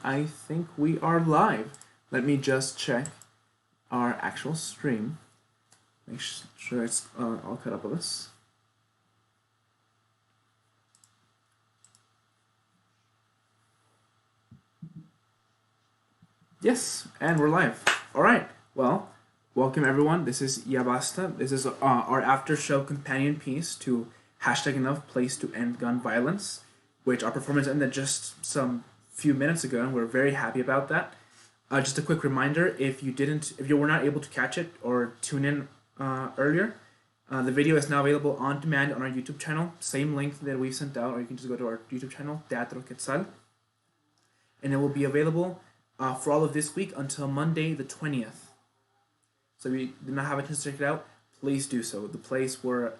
I think we are live. Let me just check our actual stream. Make sure it's all cut up with this. Yes, and we're live. All right. Well, welcome everyone. This is BASTA. This is our after-show companion piece to #Enough Place to End Gun Violence, which our performance ended just some few minutes ago, and we're very happy about that. Just a quick reminder: if you were not able to catch it or tune in earlier, the video is now available on demand on our YouTube channel. Same link that we sent out, or you can just go to our YouTube channel, Teatro Quetzal, and it will be available for all of this week until Monday the 20th. So if you did not have a chance to check it out, please do so. The place where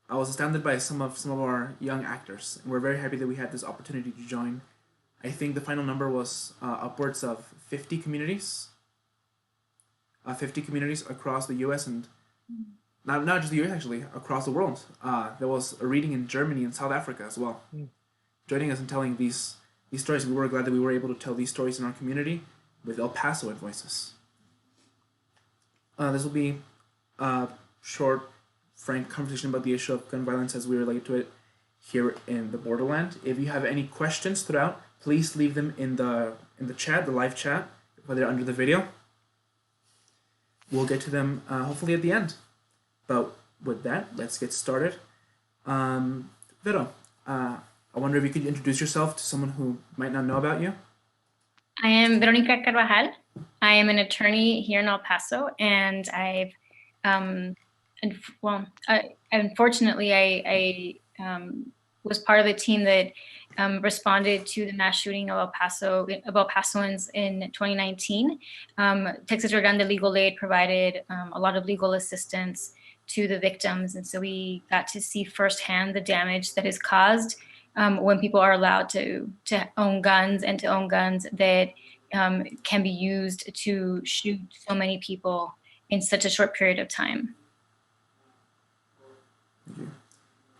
I was astounded by some of our young actors, and we're very happy that we had this opportunity to join. I think the final number was upwards of 50 communities. 50 communities across the U.S. and not just the U.S. actually, across the world. There was a reading in Germany and South Africa as well, joining us and telling these stories. We were glad that we were able to tell these stories in our community with El Paso at voices. This will be a short, frank conversation about the issue of gun violence as we relate to it here in the borderland. If you have any questions throughout, please leave them in the chat, the live chat, whether under the video. We'll get to them hopefully at the end. But with that, let's get started. Vero, I wonder if you could introduce yourself to someone who might not know about you. I am Veronica Carbajal. I am an attorney here in El Paso, and unfortunately, I was part of the team that responded to the mass shooting of El Pasoans in 2019. Texas Rio Grande Legal Aid provided a lot of legal assistance to the victims, and so we got to see firsthand the damage that is caused when people are allowed to own guns and to own guns that can be used to shoot so many people in such a short period of time. Thank you.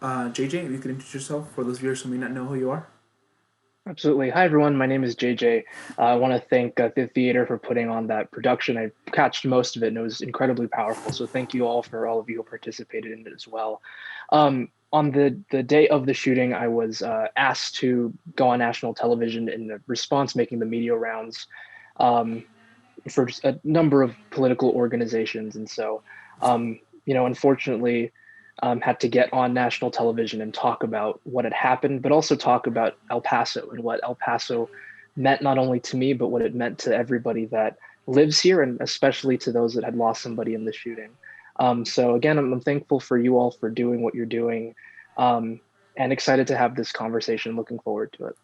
JJ, if you could introduce yourself for those viewers who may not know who you are. Absolutely. Hi, everyone. My name is JJ. I want to thank the theater for putting on that production. I catched most of it, and it was incredibly powerful. So thank you all for all of you who participated in it as well. On the day of the shooting, I was asked to go on national television in response, making the media rounds for a number of political organizations. And so, unfortunately, had to get on national television and talk about what had happened, but also talk about El Paso and what El Paso meant not only to me, but what it meant to everybody that lives here, and especially to those that had lost somebody in the shooting. So again, I'm thankful for you all for doing what you're doing, and excited to have this conversation. Looking forward to it.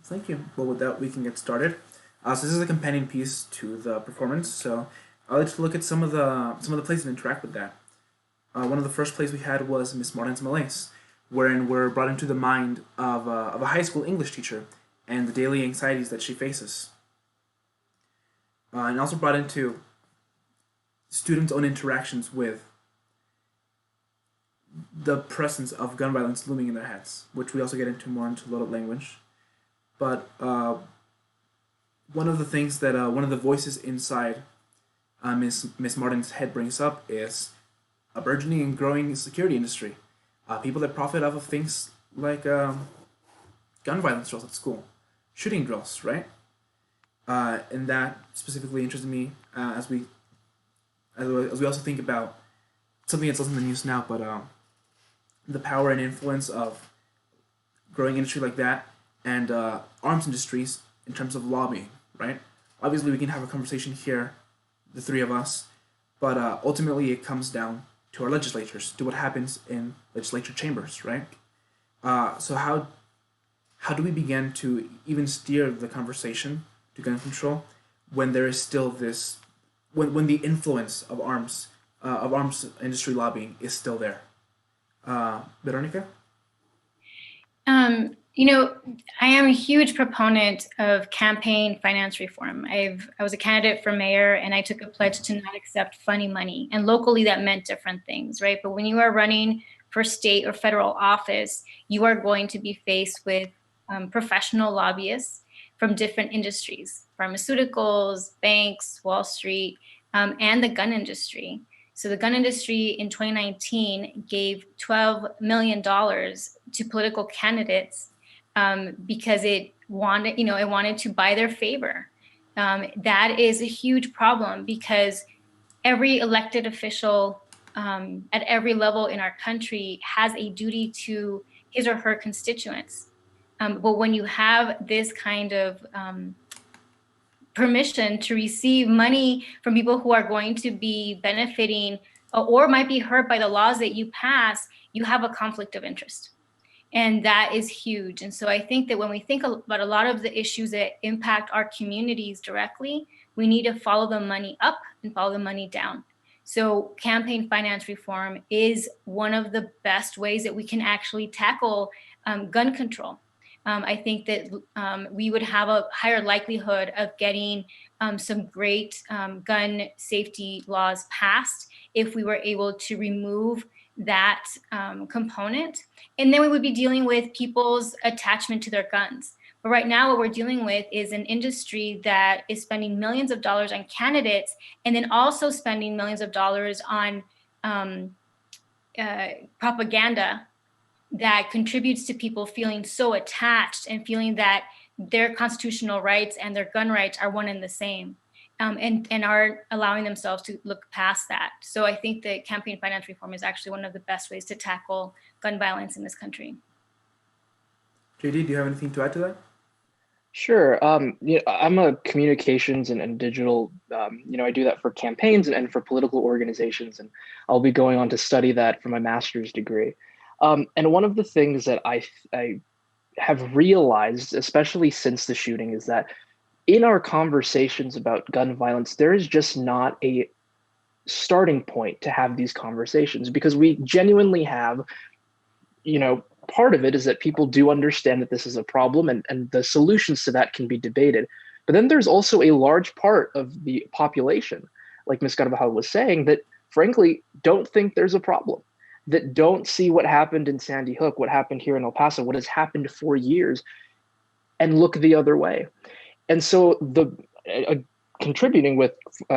Thank you. Well, with that, we can get started. So this is a companion piece to the performance. So I'd like to look at some of the plays that interact with that. One of the first plays we had was Miss Martinez Malaise, wherein we're brought into the mind of a high school English teacher and the daily anxieties that she faces. And also brought into students' own interactions with the presence of gun violence looming in their heads, which we also get into more into loaded language. But one of the things that one of the voices inside Miss Martin's head brings up is a burgeoning and growing security industry. People that profit off of things like gun violence drills at school, shooting drills, right? And that specifically interested me as we also think about something that's less in the news now, but the power and influence of growing industry like that and arms industries in terms of lobbying, right? Obviously, we can have a conversation here, the three of us, but ultimately it comes down to our legislatures, to what happens in legislature chambers, right? So how do we begin to even steer the conversation to gun control when there is still this, when the influence of arms industry lobbying is still there? Veronica? I am a huge proponent of campaign finance reform. I was a candidate for mayor, and I took a pledge to not accept funny money. And locally, that meant different things, right? But when you are running for state or federal office, you are going to be faced with professional lobbyists from different industries, pharmaceuticals, banks, Wall Street, and the gun industry. So the gun industry in 2019 gave $12 million to political candidates because it wanted to buy their favor. That is a huge problem because every elected official at every level in our country has a duty to his or her constituents. But when you have this kind of permission to receive money from people who are going to be benefiting or might be hurt by the laws that you pass, you have a conflict of interest. And that is huge. And so I think that when we think about a lot of the issues that impact our communities directly, we need to follow the money up and follow the money down. So campaign finance reform is one of the best ways that we can actually tackle gun control. I think that we would have a higher likelihood of getting some great gun safety laws passed if we were able to remove that component. And then we would be dealing with people's attachment to their guns. But right now, what we're dealing with is an industry that is spending millions of dollars on candidates and then also spending millions of dollars on propaganda that contributes to people feeling so attached and feeling that their constitutional rights and their gun rights are one and the same, and are allowing themselves to look past that. So I think that campaign finance reform is actually one of the best ways to tackle gun violence in this country. JD, do you have anything to add to that? Sure. I'm a communications and digital, I do that for campaigns and for political organizations, and I'll be going on to study that for my master's degree. And one of the things that I have realized, especially since the shooting, is that in our conversations about gun violence, there is just not a starting point to have these conversations, because we genuinely have, part of it is that people do understand that this is a problem, and the solutions to that can be debated. But then there's also a large part of the population, like Ms. Carbajal was saying, that frankly don't think there's a problem, that don't see what happened in Sandy Hook, what happened here in El Paso, what has happened for years, and look the other way. And so contributing with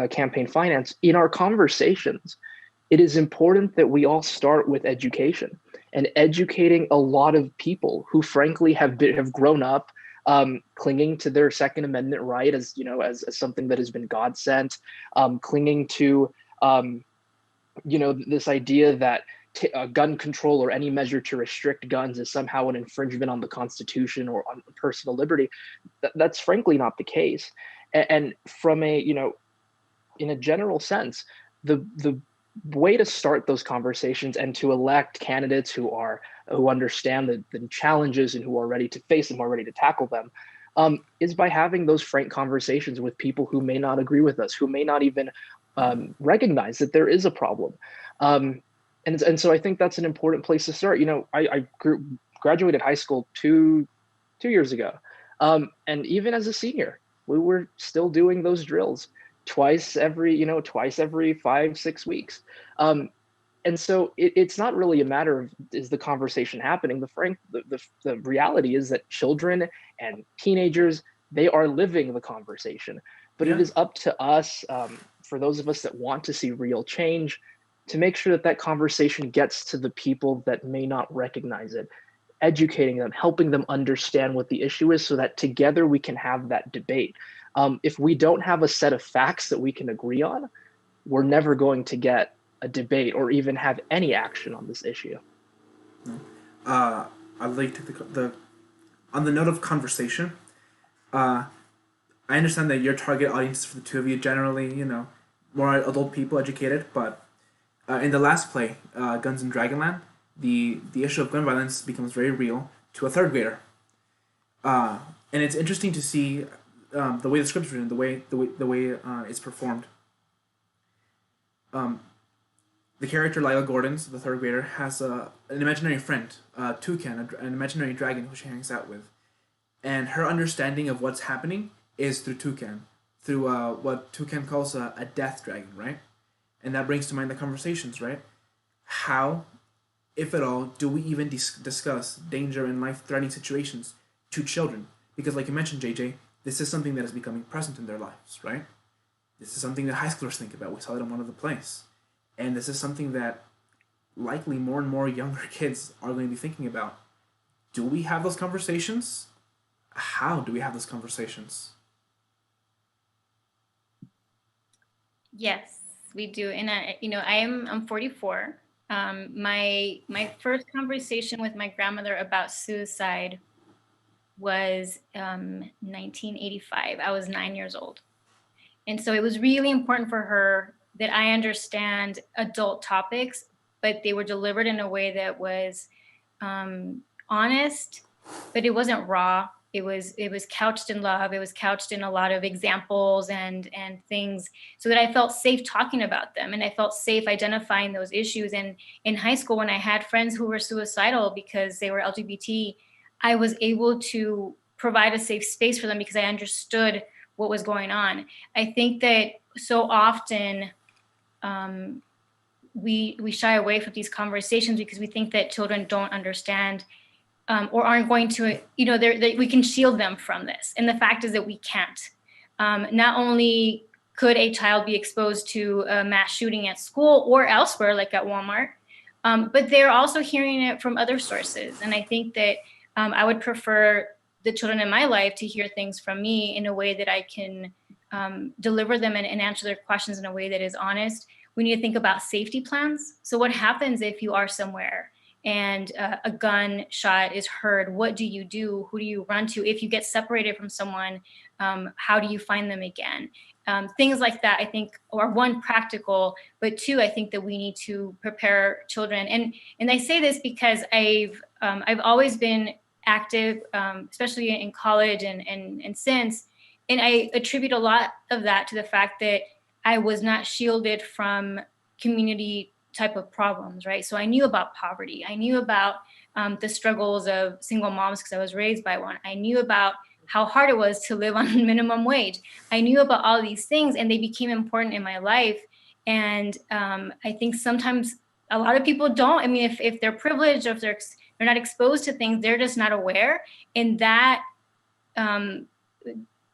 campaign finance in our conversations, it is important that we all start with education and educating a lot of people who frankly have grown up clinging to their Second Amendment right as something that has been God sent, clinging to this idea that gun control or any measure to restrict guns is somehow an infringement on the Constitution or on personal liberty. That's frankly not the case. And from in a general sense, the way to start those conversations and to elect candidates who understand the challenges and who are ready to face them, are ready to tackle them, is by having those frank conversations with people who may not agree with us, who may not even recognize that there is a problem. And so I think that's an important place to start. I graduated high school two years ago. And even as a senior, we were still doing those drills twice every 5-6 weeks. And so it's not really a matter of, is the conversation happening? The reality is that children and teenagers, they are living the conversation. But It is up to us, for those of us that want to see real change, to make sure that conversation gets to the people that may not recognize it, educating them, helping them understand what the issue is so that together we can have that debate. If we don't have a set of facts that we can agree on, we're never going to get a debate or even have any action on this issue. I'd like to on the note of conversation, I understand that your target audience for the two of you generally, more adult people, educated, but in the last play, Guns in Dragonland, the issue of gun violence becomes very real to a third grader. And it's interesting to see the way the script's written, the way it's performed. The character Lila Gordon's, the third grader, has an imaginary friend, Toucan, an imaginary dragon who she hangs out with, and her understanding of what's happening is through Toucan, through what Toucan calls a death dragon, right? And that brings to mind the conversations, right? How, if at all, do we even discuss danger in life-threatening situations? to children? Because like you mentioned, JJ, this is something that is becoming present in their lives, right? This is something that high schoolers think about. We saw it in one of the plays. And this is something that likely more and more younger kids are going to be thinking about. Do we have those conversations? How do we have those conversations? Yes, we do. And I'm 44. My first conversation with my grandmother about suicide was 1985. I was 9 years old. And so it was really important for her that I understand adult topics, but they were delivered in a way that was honest, but it wasn't raw. It was couched in love. It was couched in a lot of examples and things, so that I felt safe talking about them, and I felt safe identifying those issues. And in high school, when I had friends who were suicidal because they were LGBT, I was able to provide a safe space for them because I understood what was going on. I think that so often we shy away from these conversations because we think that children don't understand or aren't going to, we can shield them from this. And the fact is that we can't. Not only could a child be exposed to a mass shooting at school or elsewhere, like at Walmart, but they're also hearing it from other sources. And I think that I would prefer the children in my life to hear things from me in a way that I can deliver them and answer their questions in a way that is honest. We need to think about safety plans. So what happens if you are somewhere and a gunshot is heard? What do you do? Who do you run to? If you get separated from someone, how do you find them again? Things like that, I think, are one, practical, but two, I think that we need to prepare children. And I say this because I've always been active, especially in college and since, and I attribute a lot of that to the fact that I was not shielded from community type of problems, right? So I knew about poverty. I knew about the struggles of single moms because I was raised by one. I knew about how hard it was to live on minimum wage. I knew about all these things, and they became important in my life. And I think sometimes a lot of people don't. I mean, if they're privileged, or if they're not exposed to things, they're just not aware. And that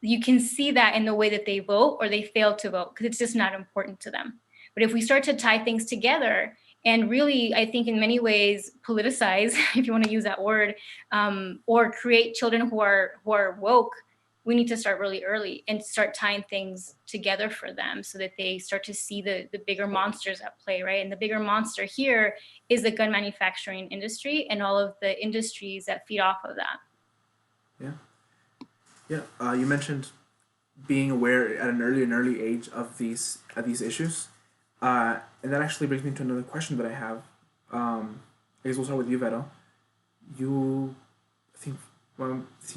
you can see that in the way that they vote or they fail to vote, because it's just not important to them. But if we start to tie things together and really, I think in many ways, politicize, if you want to use that word, or create children who are woke, we need to start really early and start tying things together for them so that they start to see the bigger monsters at play, right? And the bigger monster here is the gun manufacturing industry and all of the industries that feed off of that. Yeah. You mentioned being aware at an early age of these issues. And that actually brings me to another question that I have. I guess we'll start with you, Vero. You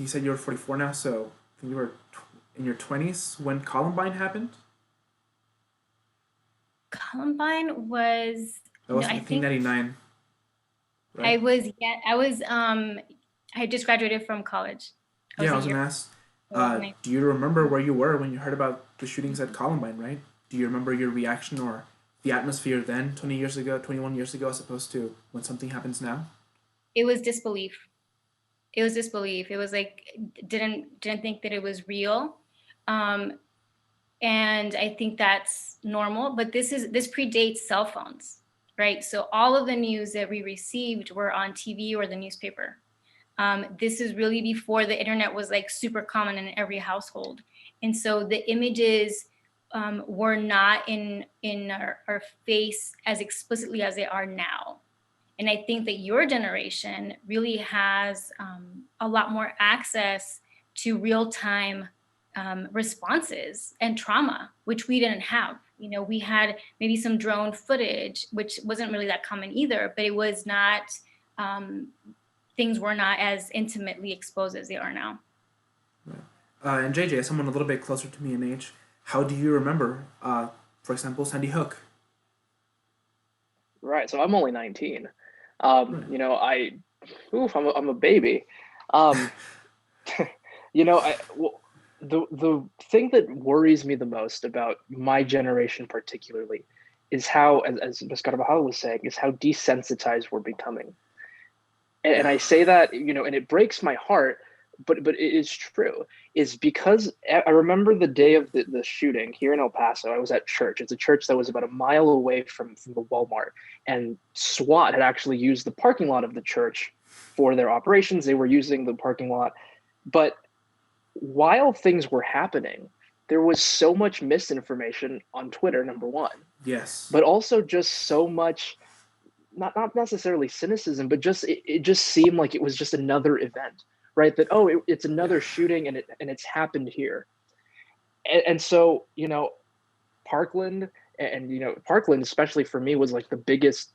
said you were 44 now, so I think you were in your 20s when Columbine happened? Columbine was... That was 1999. Right? I had just graduated from college. I was going to ask, do you remember where you were when you heard about the shootings at Columbine, right? Do you remember your reaction or the atmosphere then, 21 years ago, as opposed to when something happens now? It was disbelief. It was like, didn't think that it was real. And I think that's normal, but this predates cell phones, right? So all of the news that we received were on TV or the newspaper. This is really before the internet was like super common in every household. And so the images were not in our face as explicitly as they are now. And I think that your generation really has a lot more access to real-time responses and trauma, which we didn't have. We had maybe some drone footage, which wasn't really that common either, but it was not, things were not as intimately exposed as they are now. Right. And JJ, as someone a little bit closer to me in age, how do you remember, for example, Sandy Hook? Right. So I'm only 19. Right. I'm a baby. The thing that worries me the most about my generation particularly is how, as Ms. Carbajal was saying, is how desensitized we're becoming. And I say that, and it breaks my heart, but it is true, is because I remember the day of the shooting here in El Paso. I was at church. It's a church that was about a mile away from the Walmart, and SWAT had actually used the parking lot of the church for their operations. They were using the parking lot, but while things were happening, there was so much misinformation on Twitter, number one. Yes. But also just so much, not necessarily cynicism, but just it just seemed like it was just another event, right? That, oh, it's another shooting and it's happened here. And so, Parkland, and Parkland, especially for me, was like the biggest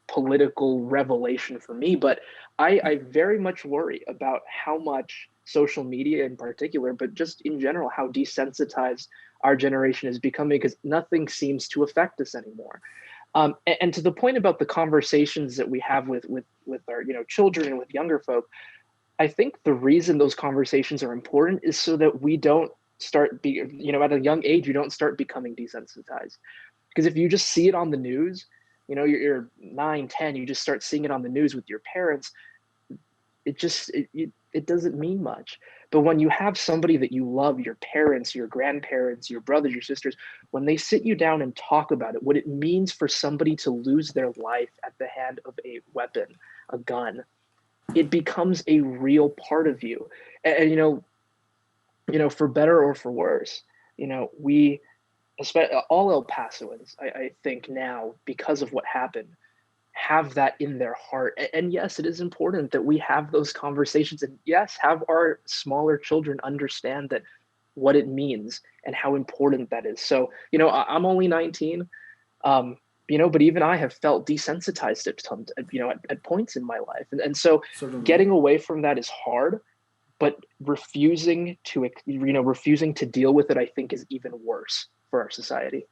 political revelation for me. But I very much worry about how much social media in particular, but just in general, how desensitized our generation is becoming, because nothing seems to affect us anymore. And to the point about the conversations that we have with our children and with younger folk, I think the reason those conversations are important is so that we don't start at a young age, you don't start becoming desensitized. Because if you just see it on the news, you're 9, 10, you just start seeing it on the news with your parents, it doesn't mean much. But when you have somebody that you love, your parents, your grandparents, your brothers, your sisters, when they sit you down and talk about it, what it means for somebody to lose their life at the hand of a weapon, a gun, it becomes a real part of you. And for better or for worse, we, especially all El Pasoans, I think now, because of what happened, have that in their heart. And yes, it is important that we have those conversations, and yes, have our smaller children understand that what it means and how important that is. So, I'm only 19, but even I have felt desensitized at points in my life. And so Certainly. Getting away from that is hard, but refusing to deal with it, I think, is even worse for our society.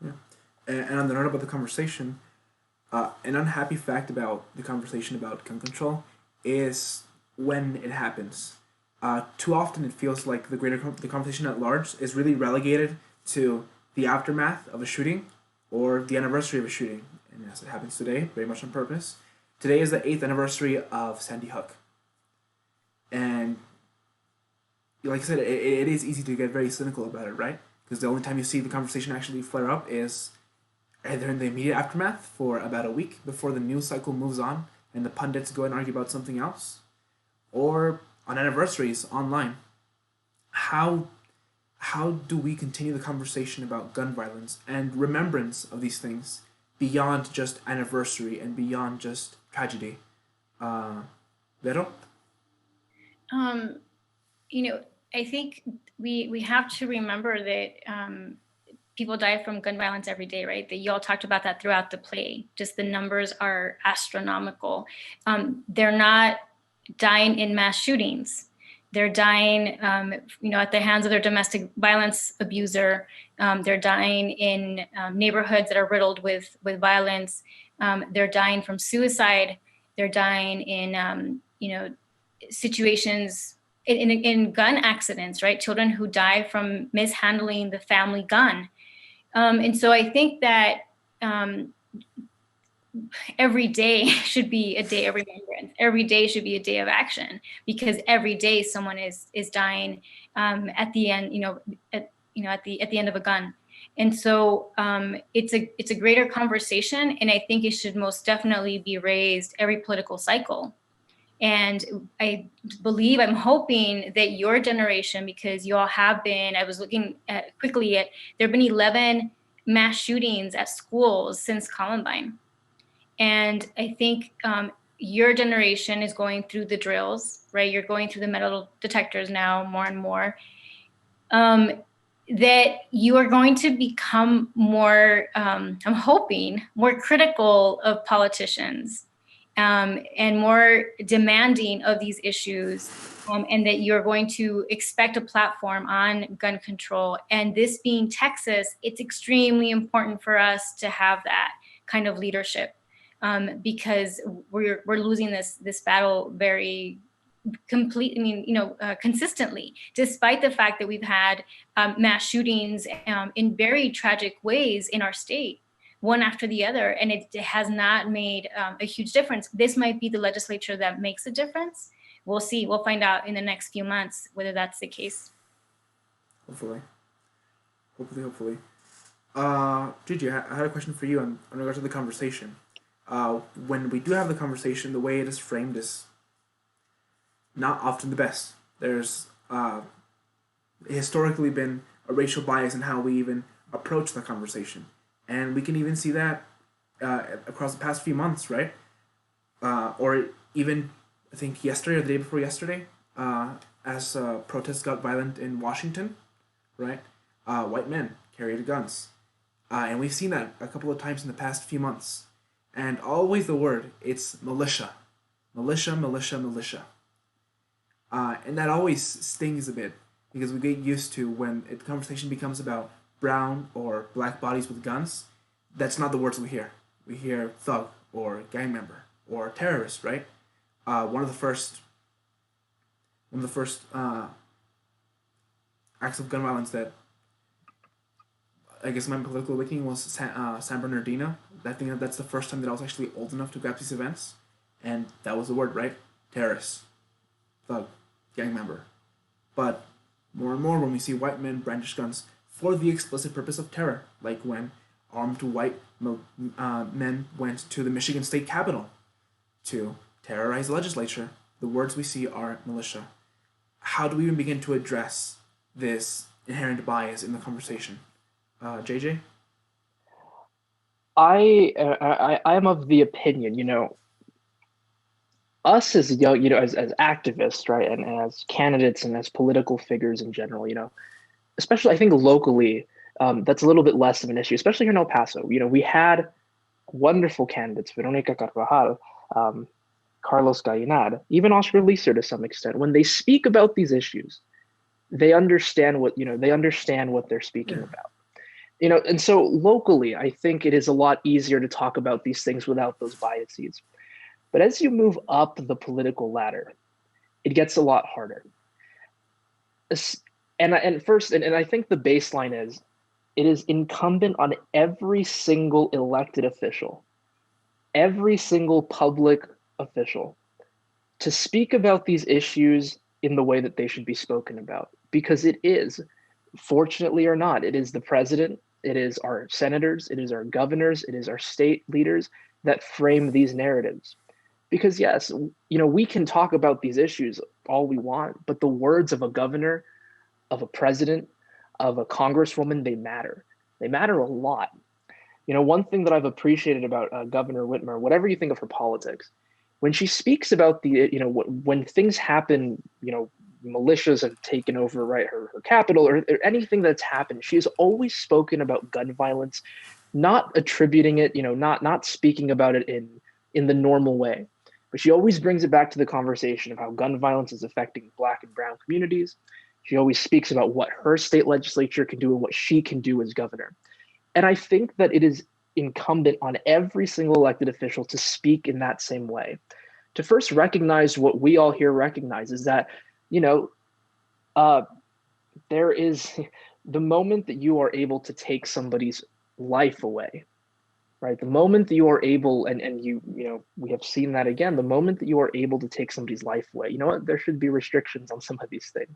Yeah. And on the note about the conversation, an unhappy fact about the conversation about gun control is when it happens. Too often it feels like the conversation at large is really relegated to the aftermath of a shooting or the anniversary of a shooting. And as it happens today, very much on purpose, today is the 8th anniversary of Sandy Hook. And like I said, it is easy to get very cynical about it, right? Because the only time you see the conversation actually flare up is either in the immediate aftermath for about a week before the news cycle moves on and the pundits go and argue about something else, or on anniversaries online. How do we continue the conversation about gun violence and remembrance of these things beyond just anniversary and beyond just tragedy? Vero? I think we have to remember that people die from gun violence every day, right? That you all talked about that throughout the play. Just the numbers are astronomical. They're not dying in mass shootings. They're dying, at the hands of their domestic violence abuser. They're dying in neighborhoods that are riddled with violence. They're dying from suicide. They're dying in, situations in gun accidents, right? Children who die from mishandling the family gun. And so I think that every day should be a day of remembrance. Every day should be a day of action, because every day someone is dying at the end, at the end of a gun. And so it's a greater conversation, and I think it should most definitely be raised every political cycle. And I'm hoping that your generation, because you all have been, I was looking quickly at, there have been 11 mass shootings at schools since Columbine. And I think your generation is going through the drills, right? You're going through the metal detectors now more and more. That you are going to become more, I'm hoping, more critical of politicians. And more demanding of these issues, and that you're going to expect a platform on gun control. And this being Texas, it's extremely important for us to have that kind of leadership, because we're losing this battle very consistently, despite the fact that we've had mass shootings in very tragic ways in our state, one after the other, and it has not made a huge difference. This might be the legislature that makes a difference, we'll see. We'll find out in the next few months whether that's the case. Hopefully. Gigi, I had a question for you in regards to the conversation. When we do have the conversation, the way it is framed is not often the best. There's historically been a racial bias in how we even approach the conversation. And we can even see that across the past few months, right? Or even, I think, yesterday or the day before yesterday, as protests got violent in Washington, right? White men carried guns. And we've seen that a couple of times in the past few months. And always the word, it's militia. Militia, militia, militia. And that always stings a bit because we get used to when the conversation becomes about brown or black bodies with guns, that's not the words we hear. We hear thug or gang member or terrorist, right? One of the first acts of gun violence that I guess my political awakening was San Bernardino. I think that's the first time that I was actually old enough to grab these events, and that was the word, right? Terrorist, thug, gang member. But more and more when we see white men brandish guns for the explicit purpose of terror, like when armed white men went to the Michigan State Capitol to terrorize the legislature, the words we see are militia. How do we even begin to address this inherent bias in the conversation? JJ? I am of the opinion, us as young, as activists, right, and as candidates and as political figures in general, especially I think locally, that's a little bit less of an issue, especially here in El Paso. We had wonderful candidates, Veronica Carbajal, Carlos Gallinad, even Oscar Leeser to some extent. When they speak about these issues, they understand what they're speaking about. And so locally, I think it is a lot easier to talk about these things without those biases. But as you move up the political ladder, it gets a lot harder. And I think the baseline is, it is incumbent on every single elected official, every single public official, to speak about these issues in the way that they should be spoken about. Because it is, fortunately or not, it is the president, it is our senators, it is our governors, it is our state leaders that frame these narratives. Because yes, we can talk about these issues all we want, but the words of a governor, of a president, of a congresswoman, they matter. They matter a lot. One thing that I've appreciated about Governor Whitmer, whatever you think of her politics, when she speaks about when things happen, militias have taken over, right, her capital or anything that's happened, she has always spoken about gun violence, not attributing it, not speaking about it in the normal way. But she always brings it back to the conversation of how gun violence is affecting Black and brown communities. She always speaks about what her state legislature can do and what she can do as governor. And I think that it is incumbent on every single elected official to speak in that same way. To first recognize what we all here recognize is that, there is the moment that you are able to take somebody's life away, right? The moment that you are able, and we have seen that again, the moment that you are able to take somebody's life away, you know what? There should be restrictions on some of these things.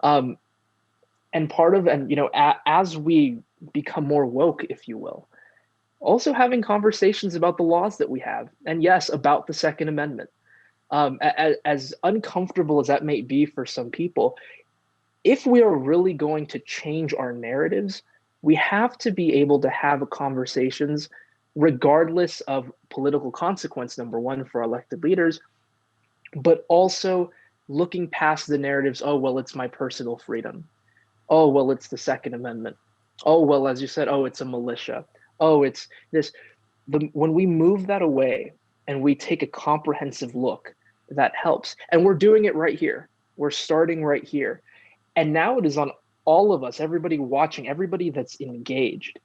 As we become more woke, if you will, also having conversations about the laws that we have, and yes, about the Second Amendment. As uncomfortable as that may be for some people, if we are really going to change our narratives, we have to be able to have conversations regardless of political consequence, number one, for elected leaders, but also looking past the narratives, oh, well, it's my personal freedom. Oh, well, it's the Second Amendment. Oh, well, as you said, oh, it's a militia. Oh, it's this. When we move that away and we take a comprehensive look, that helps. And we're doing it right here. We're starting right here. And now it is on all of us, everybody watching, everybody that's engaged,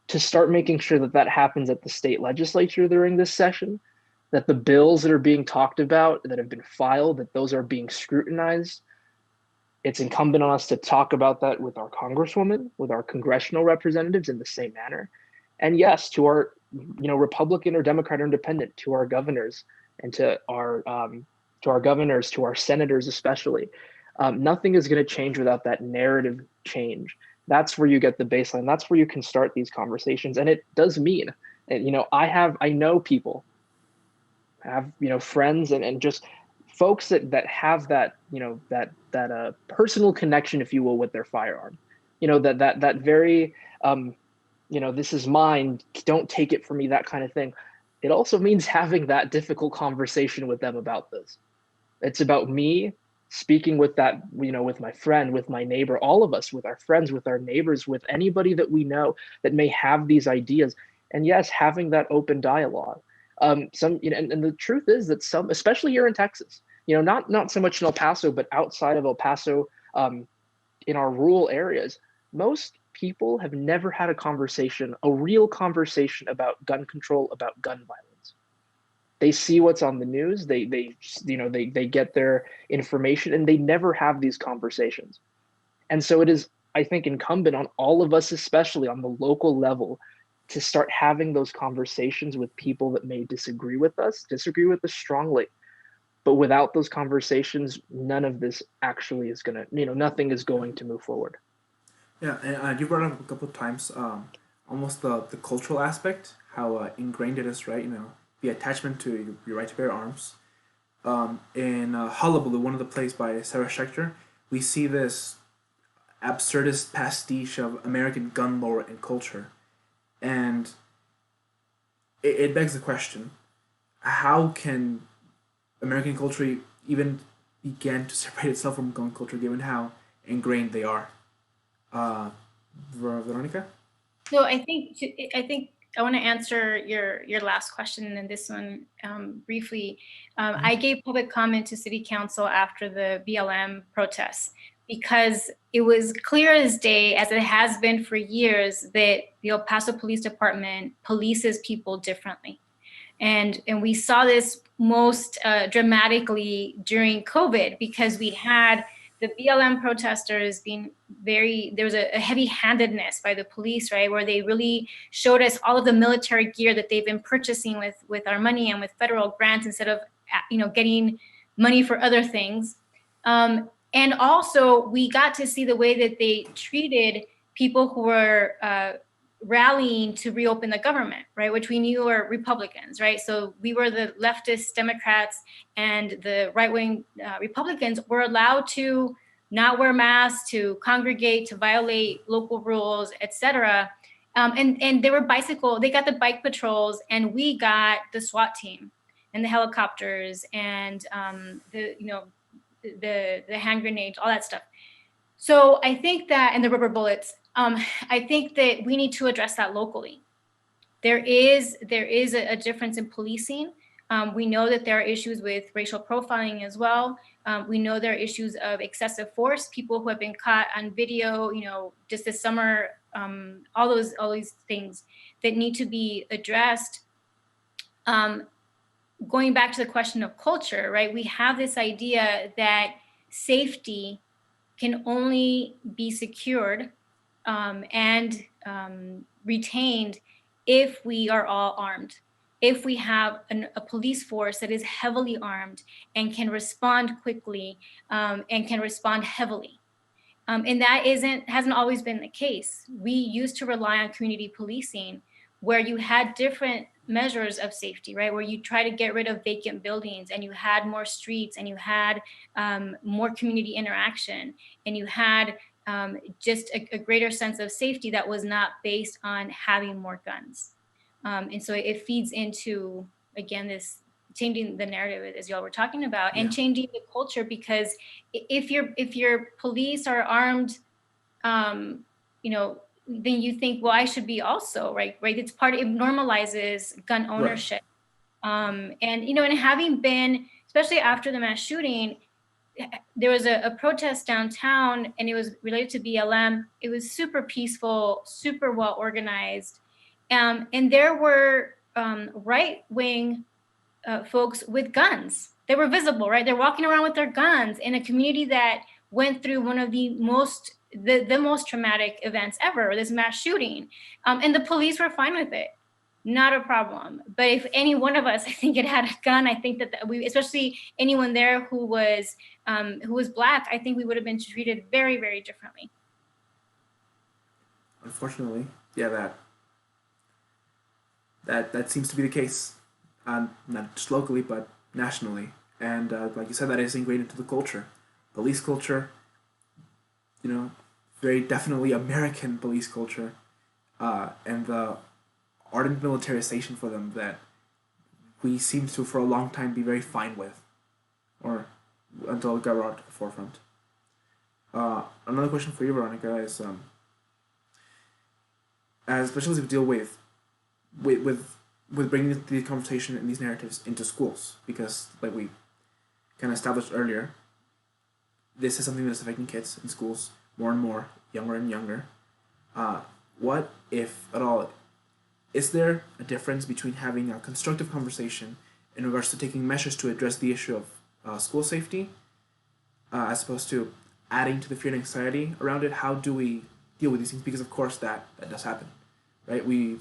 to start making sure that that happens at the state legislature during this session, that the bills that are being talked about, that have been filed, that those are being scrutinized. It's incumbent on us to talk about that with our congresswoman, with our congressional representatives in the same manner. And yes, to our, Republican or Democrat or independent, to our governors and to our to our governors, to our senators, especially. Nothing is going to change without that narrative change. That's where you get the baseline. That's where you can start these conversations. And it does mean, and, I know people, I have, friends and just folks that have that, that personal connection, if you will, with their firearm, that very, this is mine, don't take it from me, that kind of thing. It also means having that difficult conversation with them about this. It's about me speaking with that, with my friend, with my neighbor, all of us, with our friends, with our neighbors, with anybody that we know that may have these ideas. And yes, having that open dialogue. And the truth is that some, especially here in Texas, not so much in El Paso, but outside of El Paso, in our rural areas, most people have never had a real conversation about gun control, about gun violence. They see what's on the news, they get their information, and they never have these conversations. And so it is, I think, incumbent on all of us, especially on the local level, to start having those conversations with people that may disagree with us strongly. But without those conversations, none of this actually is going to, nothing is going to move forward. Yeah, and you brought up a couple of times almost the cultural aspect, how ingrained it is, right? The attachment to your right to bear arms. In Hullabaloo, one of the plays by Sarah Schechter, we see this absurdist pastiche of American gun lore and culture. And it begs the question, how can American culture even begin to separate itself from gun culture given how ingrained they are? Veronica? So I think I want to answer your last question and this one briefly. I gave public comment to City Council after the BLM protests because it was clear as day, as it has been for years, that the El Paso Police Department polices people differently. And we saw this most dramatically during COVID because we had the BLM protesters being there was a heavy-handedness by the police, right? Where they really showed us all of the military gear that they've been purchasing with our money and with federal grants instead of, getting money for other things. And also we got to see the way that they treated people who were rallying to reopen the government, right? Which we knew were Republicans, right? So we were the leftist Democrats, and the right-wing Republicans were allowed to not wear masks, to congregate, to violate local rules, etc. And they got the bike patrols, and we got the SWAT team and the helicopters and the hand grenades, all that stuff. So I think that, and the rubber bullets, I think that we need to address that locally. There is a difference in policing. We know that there are issues with racial profiling as well. We know there are issues of excessive force, people who have been caught on video, just this summer, all these things that need to be addressed. Going back to the question of culture, right? We have this idea that safety can only be secured and retained if we are all armed, if we have a police force that is heavily armed and can respond quickly and can respond heavily. And that hasn't always been the case. We used to rely on community policing, where you had different measures of safety, right? Where you try to get rid of vacant buildings, and you had more streets, and you had more community interaction, and you had just a greater sense of safety that was not based on having more guns. And so it feeds into, again, this changing the narrative, as y'all were talking about, and changing the culture, because if your police are armed, then you think, well, I should be also, right? It normalizes gun ownership. Right. And having been, especially after the mass shooting, there was a protest downtown, and it was related to BLM. It was super peaceful, super well organized. And there were right-wing folks with guns. They were visible, right? They're walking around with their guns in a community that went through one of the most traumatic events ever, this mass shooting. And the police were fine with it. not a problem. But if any one of us, I think, had a gun, I think that we, especially anyone there who was Black, I think we would have been treated very, very differently. Unfortunately, yeah, that seems to be the case, not just locally but nationally. And like you said, that is ingrained into the culture, police culture. Very definitely American police culture, and the ardent militarization for them that we seem to for a long time be very fine with, or until it got brought to the forefront. Another question for you, Veronica, is as especially as we deal with bringing the conversation and these narratives into schools, because like we kind of established earlier, this is something that's affecting kids in schools more and more, younger and younger. What, if at all, is there a difference between having a constructive conversation in regards to taking measures to address the issue of school safety, as opposed to adding to the fear and anxiety around it? How do we deal with these things? Because of course that does happen, right? We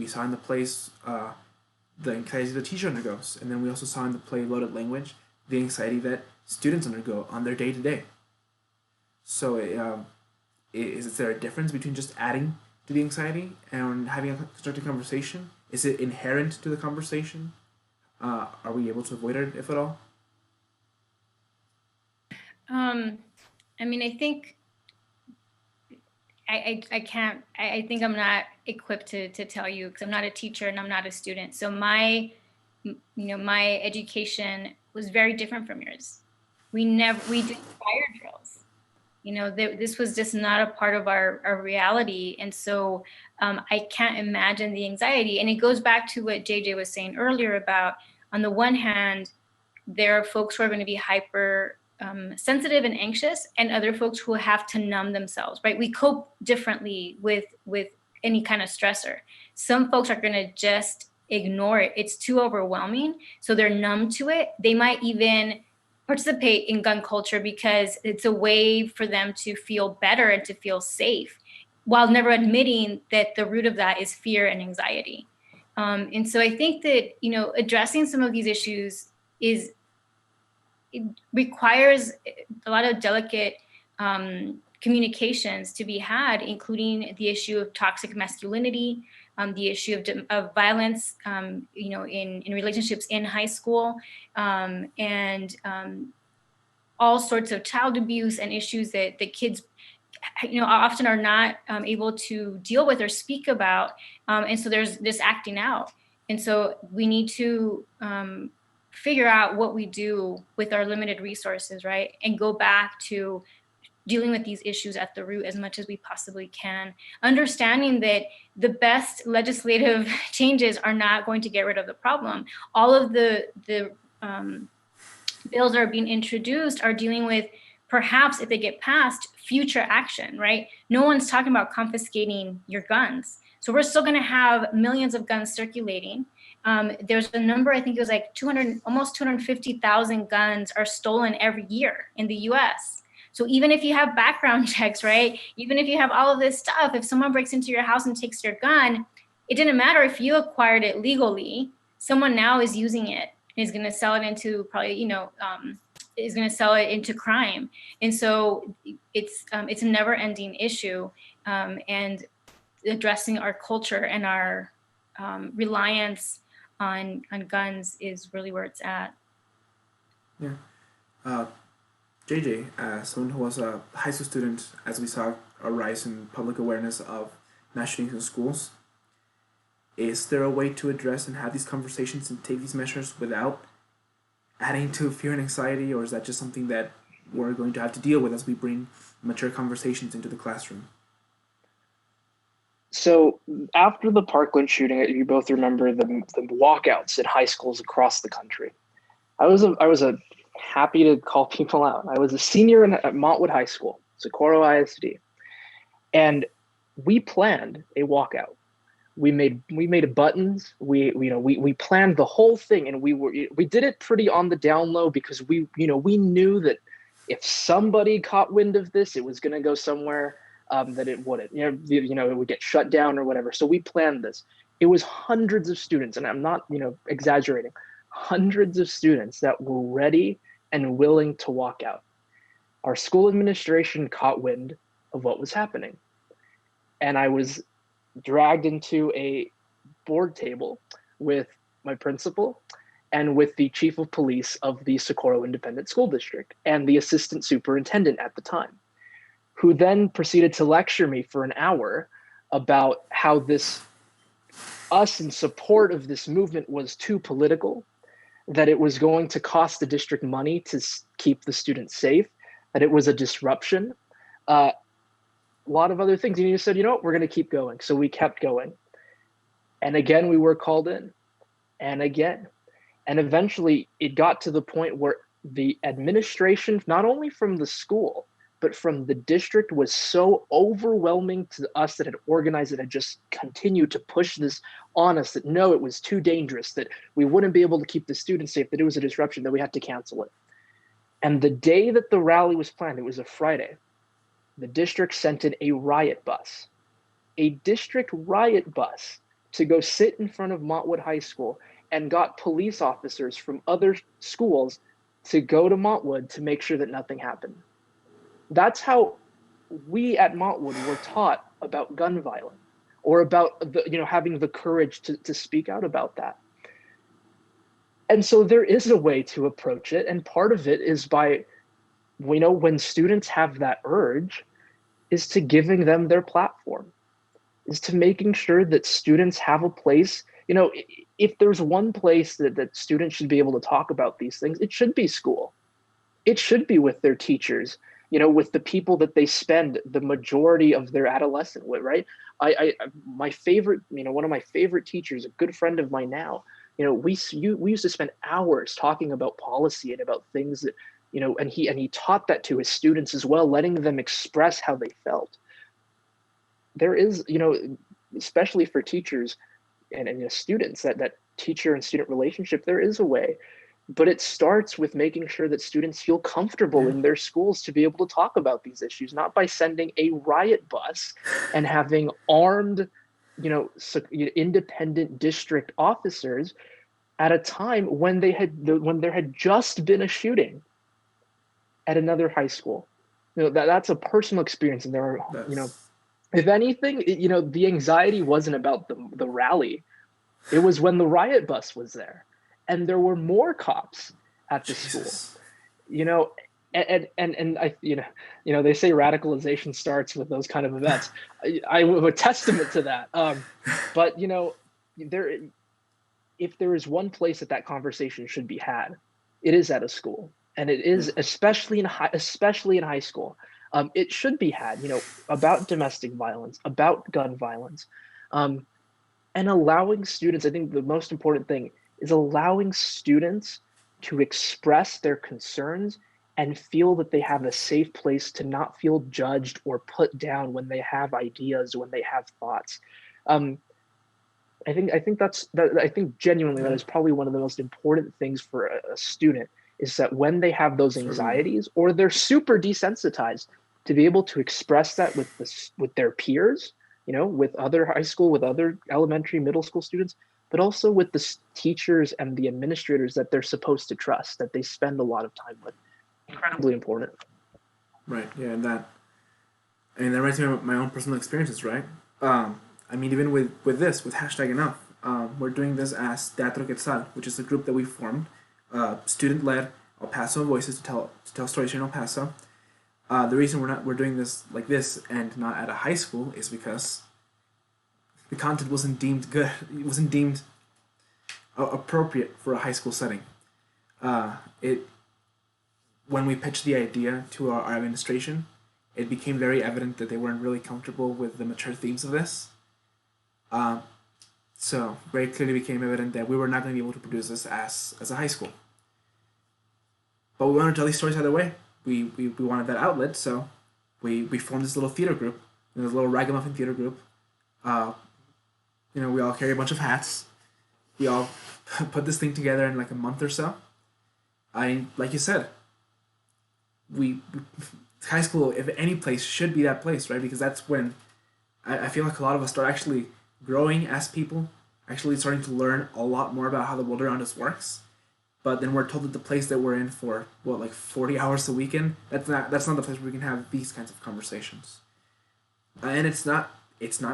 saw in the plays the anxiety the teacher undergoes, and then we also saw in the play Loaded Language the anxiety that students undergo on their day to day. So is there a difference between just adding to the anxiety and having a constructive conversation? Is it inherent to the conversation? Are we able to avoid it, if at all? I mean, I think I can't. I think I'm not equipped to tell you, because I'm not a teacher and I'm not a student. So my education was very different from yours. We did fire drills. This was just not a part of our reality. And so I can't imagine the anxiety. And it goes back to what JJ was saying earlier about, on the one hand, there are folks who are going to be hyper sensitive and anxious, and other folks who have to numb themselves, right? We cope differently with any kind of stressor. Some folks are going to just ignore it. It's too overwhelming. So they're numb to it. They might even participate in gun culture because it's a way for them to feel better and to feel safe, while never admitting that the root of that is fear and anxiety. And so I think that, addressing some of these issues it requires a lot of delicate communications to be had, including the issue of toxic masculinity, the issue of violence, in relationships in high school, and all sorts of child abuse and issues that the kids, often are not able to deal with or speak about. And so there's this acting out. And so we need to figure out what we do with our limited resources, right? And go back to dealing with these issues at the root as much as we possibly can, understanding that the best legislative changes are not going to get rid of the problem. All of the bills that are being introduced are dealing with, perhaps if they get passed, future action, right? No one's talking about confiscating your guns. So we're still going to have millions of guns circulating. There's a number, I think it was like almost 250,000 guns are stolen every year in the US. So even if you have background checks, right? Even if you have all of this stuff, if someone breaks into your house and takes your gun, it didn't matter if you acquired it legally. Someone now is using it and is going to sell it into is going to sell it into crime. And so it's a never ending issue, and addressing our culture and our reliance on guns is really where it's at. Yeah. JJ, as someone who was a high school student, as we saw a rise in public awareness of mass shootings in schools, is there a way to address and have these conversations and take these measures without adding to fear and anxiety, or is that just something that we're going to have to deal with as we bring mature conversations into the classroom? So after the Parkland shooting, you both remember the walkouts at high schools across the country. I was happy to call people out. I was a senior at Montwood High School, Socorro ISD, and we planned a walkout. We made buttons. We planned the whole thing, and we did it pretty on the down low, because we knew that if somebody caught wind of this, it was going to go somewhere that it wouldn't. It would get shut down or whatever. So we planned this, It was hundreds of students, and I'm not, exaggerating, hundreds of students that were ready and willing to walk out. Our school administration caught wind of what was happening. And I was dragged into a board table with my principal and with the chief of police of the Socorro Independent School District and the assistant superintendent at the time, who then proceeded to lecture me for an hour about how us in support of this movement was too political, that it was going to cost the district money to keep the students safe, that it was a disruption, a lot of other things. And he said, we're going to keep going. So we kept going. And again, we were called in, and again. And eventually it got to the point where the administration, not only from the school, but from the district, was so overwhelming to us that had organized it, had just continued to push this on us, that no, it was too dangerous, that we wouldn't be able to keep the students safe, that it was a disruption, that we had to cancel it. And the day that the rally was planned, it was a Friday, the district sent in a riot bus, to go sit in front of Montwood High School, and got police officers from other schools to go to Montwood to make sure that nothing happened. That's how we at Montwood were taught about gun violence, or about having the courage to speak out about that. And so there is a way to approach it, and part of it is by, when students have that urge, is to giving them their platform, is to making sure that students have a place. If there's one place that students should be able to talk about these things, it should be school. It should be with their teachers, with the people that they spend the majority of their adolescent with, right? My favorite, one of my favorite teachers, a good friend of mine now, we used to spend hours talking about policy and about things that, and he taught that to his students as well, letting them express how they felt. There is, especially for teachers and students, that teacher and student relationship, there is a way, but it starts with making sure that students feel comfortable in their schools to be able to talk about these issues, not by sending a riot bus and having armed, independent district officers at a time when there had just been a shooting at another high school. That's a personal experience, and there are, if anything, the anxiety wasn't about the rally. It was when the riot bus was there, and there were more cops at the school. And I, they say radicalization starts with those kind of events. I'm a testament to that. But if there is one place that conversation should be had, it is at a school, and it is especially in high school. It should be had, about domestic violence, about gun violence, and allowing students. I think the most important thing is allowing students to express their concerns and feel that they have a safe place to not feel judged or put down when they have ideas, when they have thoughts. I think genuinely that is probably one of the most important things for a student, is that when they have those anxieties or they're super desensitized, to be able to express that with their peers, with other high school, with other elementary, middle school students, but also with the teachers and the administrators that they're supposed to trust, that they spend a lot of time with. Incredibly important. Right. Yeah. And that reminds me of my own personal experiences, right? Even with #enough, we're doing this as Teatro Quetzal, which is a group that we formed, student-led El Paso Voices to tell stories in El Paso. The reason we're doing this like this and not at a high school is because the content wasn't deemed good. It wasn't deemed appropriate for a high school setting. When we pitched the idea to our administration, it became very evident that they weren't really comfortable with the mature themes of this. So very clearly became evident that we were not going to be able to produce this as a high school. But we wanted to tell these stories either way. We wanted that outlet, so we formed this little theater group, this little ragamuffin theater group. We all carry a bunch of hats. We all put this thing together in like a month or so. Like you said, high school, if any place, should be that place, right? Because that's when I feel like a lot of us start actually growing as people, actually starting to learn a lot more about how the world around us works. But then we're told that the place that we're in for what, like 40 hours a weekend, that's not the place where we can have these kinds of conversations. And it's not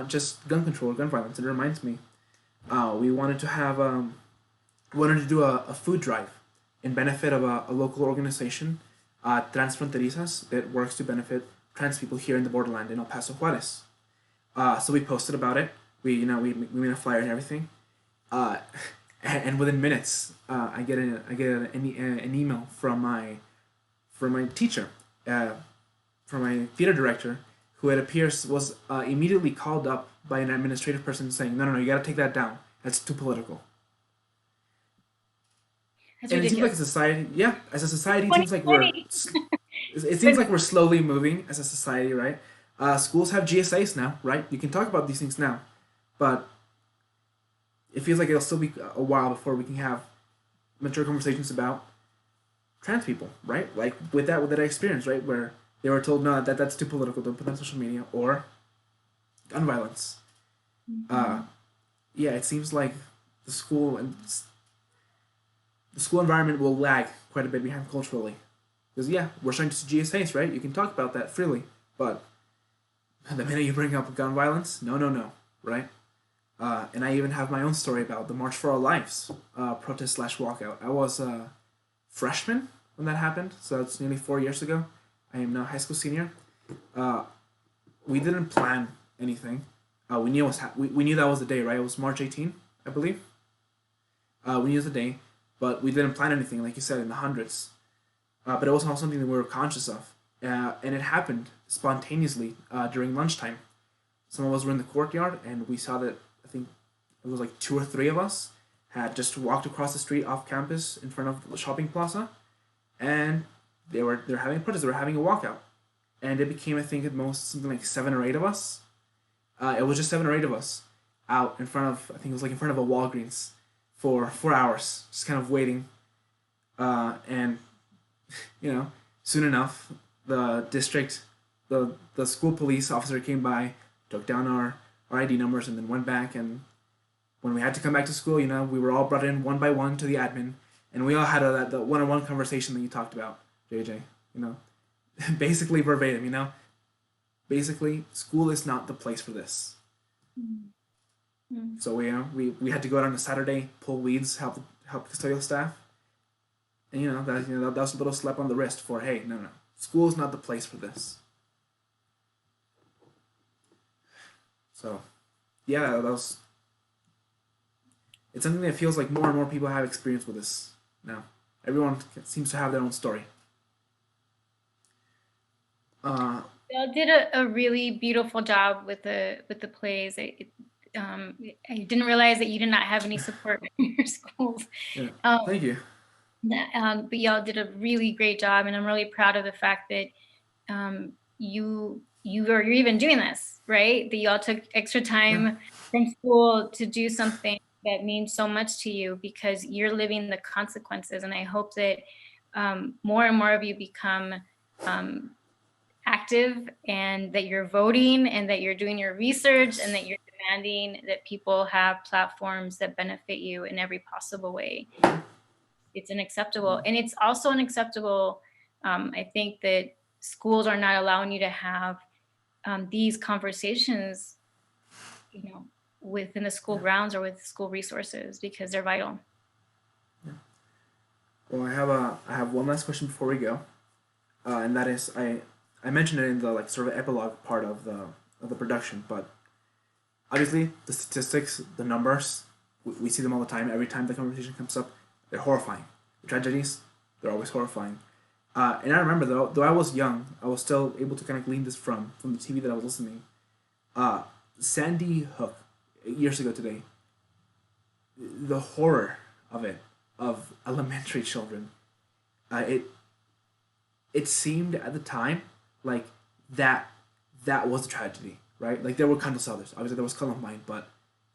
just gun control or gun violence. It reminds me, we wanted to have wanted to do a food drive in benefit of a local organization, Transfronterizas, that works to benefit trans people here in the borderland in El Paso, Juarez. So we posted about it. We made a flyer and everything. And within minutes, I get an email from my teacher, from my theater director, who it appears was immediately called up by an administrative person saying, no, you got to take that down. That's too political. That's and ridiculous. It seems like as a society, it seems like we're slowly moving as a society, right? Schools have GSAs now, right? You can talk about these things now, but it feels like it'll still be a while before we can have mature conversations about trans people, right? Like with that experience, right, where they were told, no, that's too political, don't put that on social media, or gun violence. Mm-hmm. It seems like the school environment will lag quite a bit behind culturally, because we're starting to see GSAs, right? You can talk about that freely, but the minute you bring up gun violence, no, right? And I even have my own story about the March for Our Lives protest / walkout. I was a freshman when that happened, so it's nearly 4 years ago. I am now a high school senior. We didn't plan anything. We knew we knew that was the day, right? It was March 18, I believe. We knew it was the day, but we didn't plan anything, like you said, in the hundreds. But it was not something that we were conscious of. And it happened spontaneously during lunchtime. Some of us were in the courtyard, and we saw that, I think it was like 2 or 3 of us had just walked across the street off campus in front of the shopping plaza, and they're having a protest. They were having a walkout, and it became, I think, at most something like 7 or 8 of us. It was just 7 or 8 of us out in front of, I think it was like in front of a Walgreens for 4 hours, just kind of waiting. And soon enough, the school police officer came by, took down our ID numbers, and then went back. And when we had to come back to school, we were all brought in one by one to the admin, and we all had the one-on-one conversation that you talked about, JJ. Basically verbatim. Basically, school is not the place for this. Mm-hmm. So we had to go out on a Saturday, pull weeds, help custodial staff, and that was a little slap on the wrist for, hey, no, school is not the place for this. So, it's something that feels like more and more people have experience with this now. Everyone seems to have their own story. Y'all did a really beautiful job with the plays. I didn't realize that you did not have any support in your schools. Yeah, thank you. But y'all did a really great job, and I'm really proud of the fact that you're even doing this, right? That y'all took extra time from school to do something that means so much to you, because you're living the consequences. And I hope that more and more of you become active, and that you're voting, and that you're doing your research, and that you're demanding that people have platforms that benefit you in every possible way. It's unacceptable. And it's also unacceptable, I think, that schools are not allowing you to have these conversations, within the school grounds or with school resources, because they're vital. Yeah. Well, I have one last question before we go, and that is, I mentioned it in the sort of epilogue part of the production, but obviously the statistics, the numbers, we see them all the time. Every time the conversation comes up, they're horrifying. The tragedies, they're always horrifying. And I remember, though I was young, I was still able to kind of glean this from the TV that I was listening. Sandy Hook, years ago today, the horror of it, of elementary children, it seemed at the time like that was a tragedy, right? Like, there were countless others. Obviously, there was Columbine, but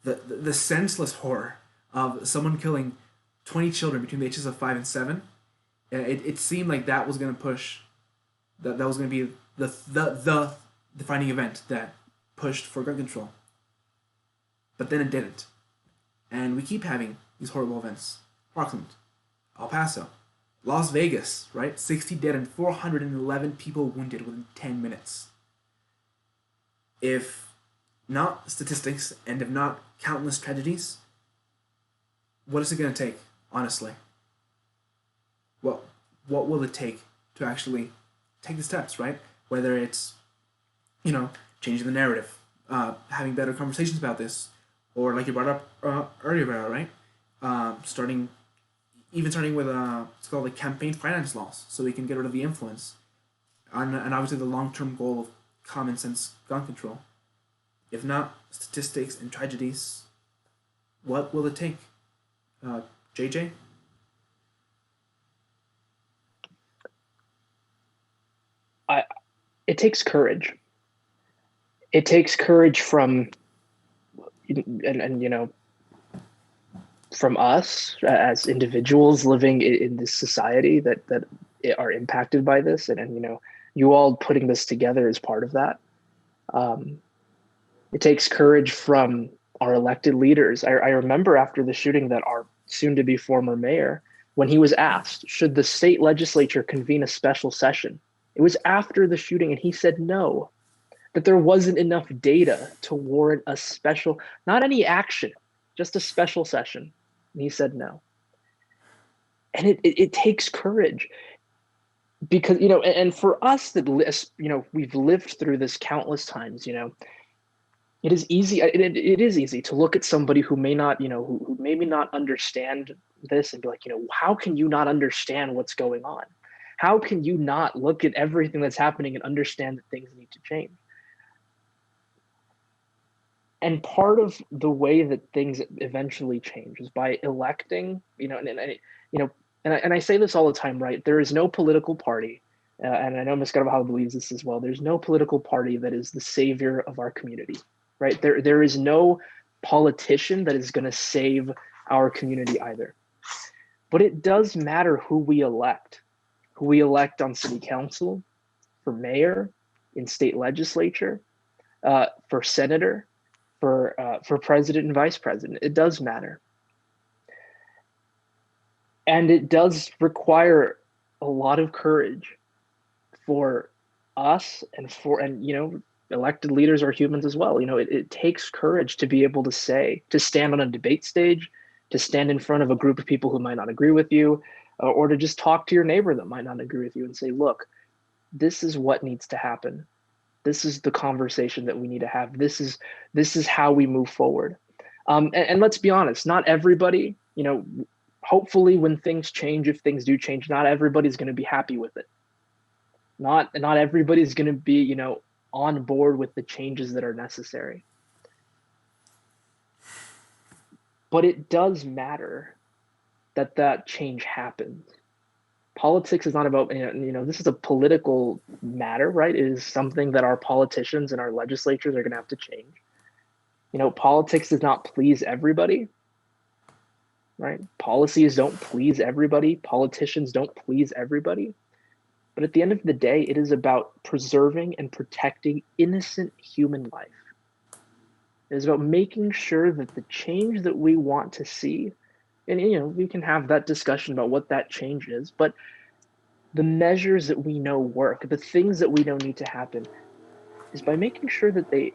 the senseless horror of someone killing 20 children between the ages of 5 and 7, it seemed like that was going to push, that was going to be the defining event that pushed for gun control. But then it didn't. And we keep having these horrible events. Parkland, El Paso, Las Vegas, right? 60 dead and 411 people wounded within 10 minutes. If not statistics and if not countless tragedies, what is it going to take, honestly? What will it take to actually take the steps, right? Whether it's, changing the narrative, having better conversations about this, or like you brought up earlier, right? Starting with it's called like campaign finance laws, so we can get rid of the influence, and obviously the long-term goal of common sense gun control. If not statistics and tragedies, what will it take? JJ? It takes courage. It takes courage from, from us as individuals living in this society that are impacted by this, and you all putting this together is part of that. It takes courage from our elected leaders. I remember after the shooting that our soon-to-be former mayor, when he was asked, should the state legislature convene a special session? It was after the shooting, and he said no, that there wasn't enough data to warrant a special, not any action, just a special session. And he said no. And it takes courage, because, and for us that, we've lived through this countless times, it is easy. It is easy to look at somebody who may not, who maybe not understand this and be like, how can you not understand what's going on? How can you not look at everything that's happening and understand that things need to change? And part of the way that things eventually change is by electing, and I say this all the time, right? There is no political party, and I know Ms. Carbajal believes this as well. There's no political party that is the savior of our community, right? There is no politician that is going to save our community either. But it does matter who we elect on city council, for mayor, in state legislature, for senator, for president and vice president. It does matter. And it does require a lot of courage for us, and elected leaders are humans as well. It takes courage to be able to stand on a debate stage, to stand in front of a group of people who might not agree with you, or to just talk to your neighbor that might not agree with you and say, look, this is what needs to happen. This is the conversation that we need to have. This is how we move forward. And let's be honest, not everybody, hopefully when things change, if things do change, not everybody's going to be happy with it. Not everybody's going to be, on board with the changes that are necessary. But it does matter that change happens. Politics is not about, this is a political matter, right? It is something that our politicians and our legislatures are going to have to change. Politics does not please everybody, right? Policies don't please everybody. Politicians don't please everybody. But at the end of the day, it is about preserving and protecting innocent human life. It is about making sure that the change that we want to see, and we can have that discussion about what that change is, but the measures that we know work, the things that we know need to happen, is by making sure that they,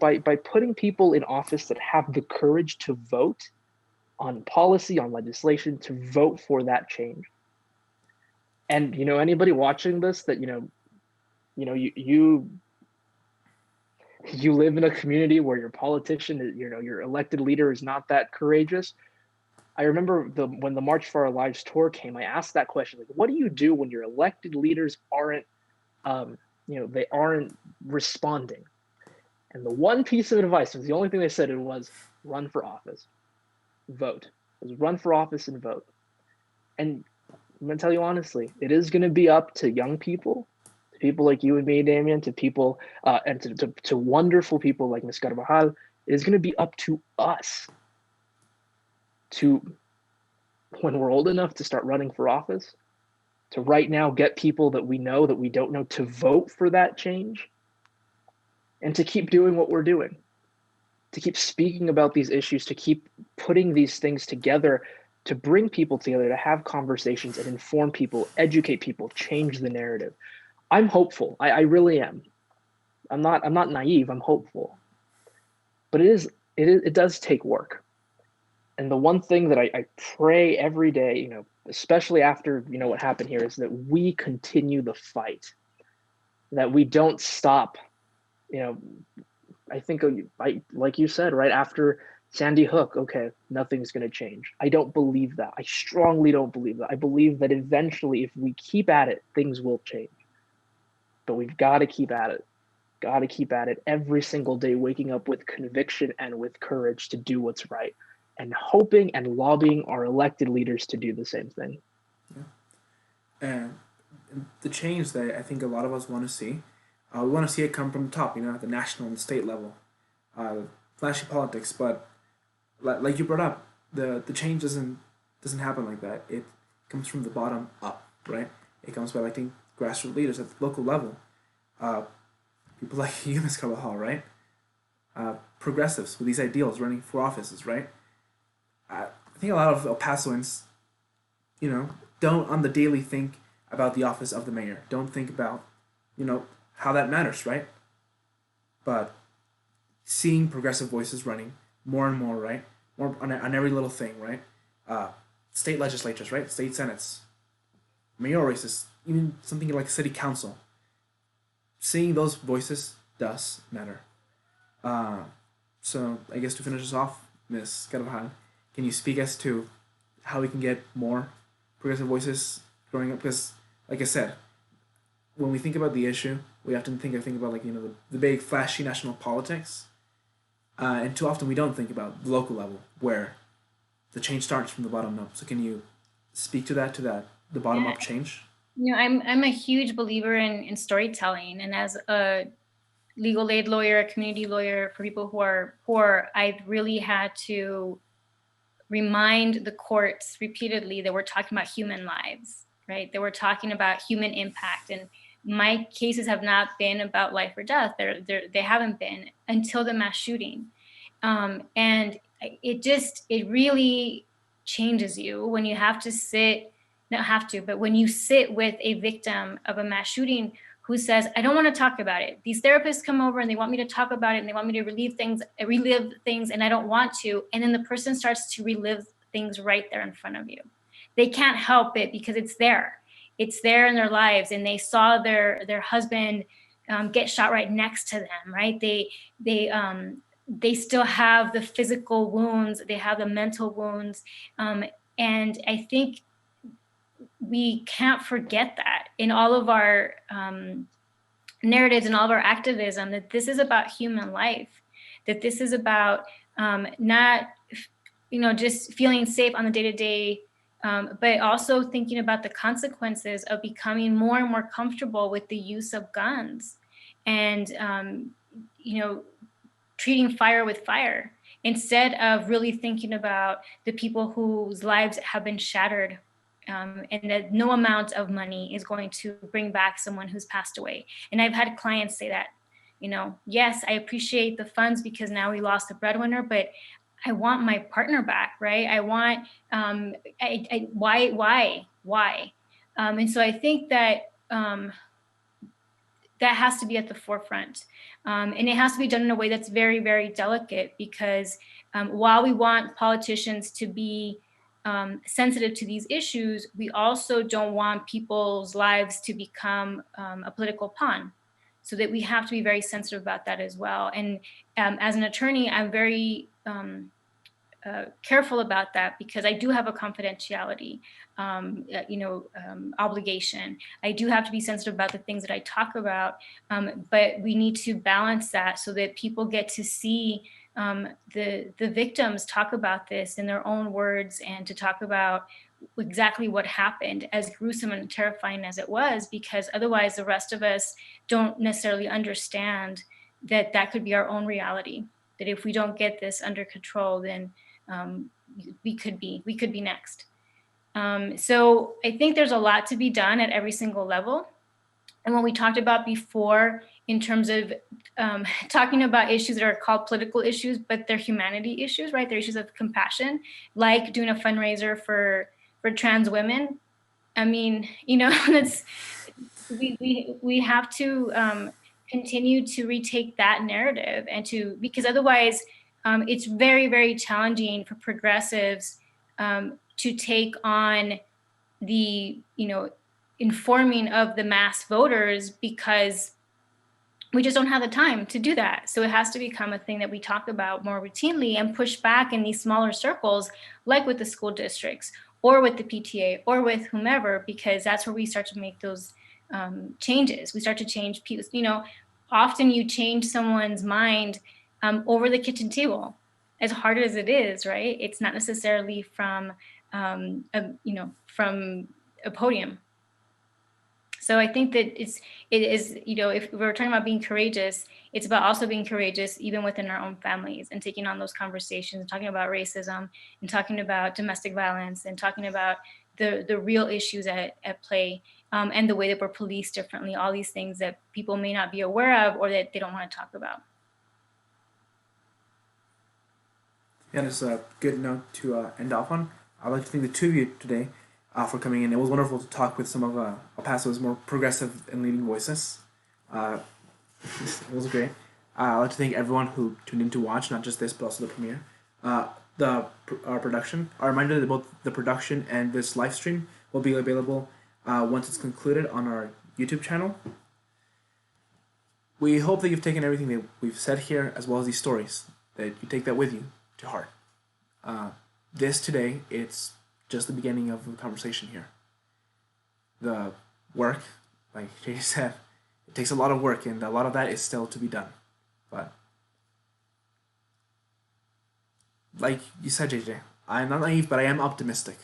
by putting people in office that have the courage to vote on policy, on legislation, to vote for that change. And anybody watching this that you live in a community where your politician, your elected leader is not that courageous. I remember when the March for Our Lives tour came, I asked that question, like, what do you do when your elected leaders aren't, they aren't responding? And the one piece of advice was the only thing they said, it was run for office, vote. It was run for office and vote. And I'm going to tell you honestly, it is going to be up to young people, to people like you and me, Demian, to people, and to wonderful people like Ms. Carbajal. It is going to be up to us to, when we're old enough to start running for office, to right now get people that we know, that we don't know, to vote for that change, and to keep doing what we're doing, to keep speaking about these issues, to keep putting these things together, to bring people together, to have conversations and inform people, educate people, change the narrative. I'm hopeful. I really am. I'm not naive. I'm hopeful. But it does take work. And the one thing that I pray every day, you know, especially after, you know, what happened here, is that we continue the fight, that we don't stop. You know, I think like you said, right after Sandy Hook, okay, nothing's going to change. I don't believe that. I strongly don't believe that. I believe that eventually, if we keep at it, things will change. But we've got to keep at it. Got to keep at it every single day, waking up with conviction and with courage to do what's right, and hoping and lobbying our elected leaders to do the same thing. Yeah. And the change that I think a lot of us want to see, we want to see it come from the top, you know, at the national and state level. Flashy politics, but like you brought up, the change doesn't happen like that. It comes from the bottom up, right? It comes by electing grassroots leaders at the local level. People like you, Ms. Carbajal, right? Progressives with these ideals running for offices, right? I think a lot of El Pasoans, you know, don't on the daily think about the office of the mayor. Don't think about, you know, how that matters, right? But seeing progressive voices running more and more, right? More on every little thing, right? State legislatures, right? State senates, mayoral races, even something like city council. Seeing those voices does matter. So I guess to finish us off, Ms. Carbajal, can you speak as to how we can get more progressive voices growing up? Because, like I said, when we think about the issue, we often think about like, you know, the big flashy national politics, and too often we don't think about the local level where the change starts from the bottom up. So can you speak to that the bottom up change? You know, I'm a huge believer in storytelling, and as a legal aid lawyer, a community lawyer for people who are poor, I've really had to remind the courts repeatedly that we're talking about human lives, right? That we're talking about human impact. And my cases have not been about life or death. They haven't been until the mass shooting. And it really changes you when you have to sit, not have to, but when you sit with a victim of a mass shooting who says, I don't want to talk about it. These therapists come over and they want me to talk about it and they want me to relive things, and I don't want to. And then the person starts to relive things right there in front of you. They can't help it because it's there. It's there in their lives, and they saw their husband get shot right next to them, right? They still have the physical wounds, they have the mental wounds. And I think we can't forget that in all of our narratives and all of our activism, that this is about human life, that this is about not, you know, just feeling safe on the day-to-day, but also thinking about the consequences of becoming more and more comfortable with the use of guns and, you know, treating fire with fire, instead of really thinking about the people whose lives have been shattered, and that no amount of money is going to bring back someone who's passed away. And I've had clients say that, you know, yes, I appreciate the funds because now we lost the breadwinner, but I want my partner back, right? I want, why? And so I think that that has to be at the forefront. And it has to be done in a way that's very, very delicate, because while we want politicians to be sensitive to these issues, we also don't want people's lives to become a political pawn. So that we have to be very sensitive about that as well. And as an attorney, I'm very careful about that, because I do have a confidentiality obligation. I do have to be sensitive about the things that I talk about, but we need to balance that so that people get to see the victims talk about this in their own words, and to talk about exactly what happened, as gruesome and terrifying as it was, because otherwise the rest of us don't necessarily understand that that could be our own reality, that if we don't get this under control, then we could be next. So I think there's a lot to be done at every single level. And what we talked about before in terms of talking about issues that are called political issues, but they're humanity issues, right? They're issues of compassion, like doing a fundraiser for trans women. I mean, you know, we have to continue to retake that narrative, and because otherwise it's very, very challenging for progressives to take on the, you know, informing of the mass voters, because we just don't have the time to do that. So it has to become a thing that we talk about more routinely and push back in these smaller circles, like with the school districts or with the PTA or with whomever, because that's where we start to make those changes. We start to change people. You know, often you change someone's mind over the kitchen table, as hard as it is, right? It's not necessarily from, from a podium. So I think that it is, you know, if we're talking about being courageous, it's about also being courageous even within our own families and taking on those conversations and talking about racism and talking about domestic violence and talking about the real issues at play, and the way that we're policed differently, all these things that people may not be aware of or that they don't want to talk about. Yeah, that's a good note to end off on. I'd like to thank the two of you today for coming in. It was wonderful to talk with some of El Paso's more progressive and leading voices. It was great. I'd like to thank everyone who tuned in to watch, not just this, but also the premiere. Our production. A reminder that both the production and this live stream will be available once it's concluded on our YouTube channel. We hope that you've taken everything that we've said here, as well as these stories, that you take that with you to heart. This today, it's just the beginning of the conversation here. The work, like Jay said, it takes a lot of work, and a lot of that is still to be done. But like you said, JJ, I'm not naive, but I am optimistic,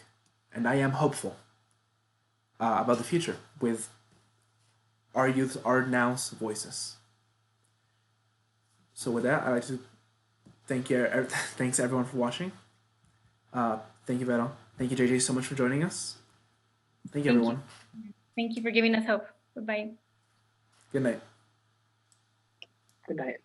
and I am hopeful about the future with our youth, our now's voices. So with that, I'd like to thanks everyone for watching. Thank you, Vero. Thank you, JJ, so much for joining us. Thank you, everyone. Thank you for giving us hope. Bye-bye. Good night. Good night.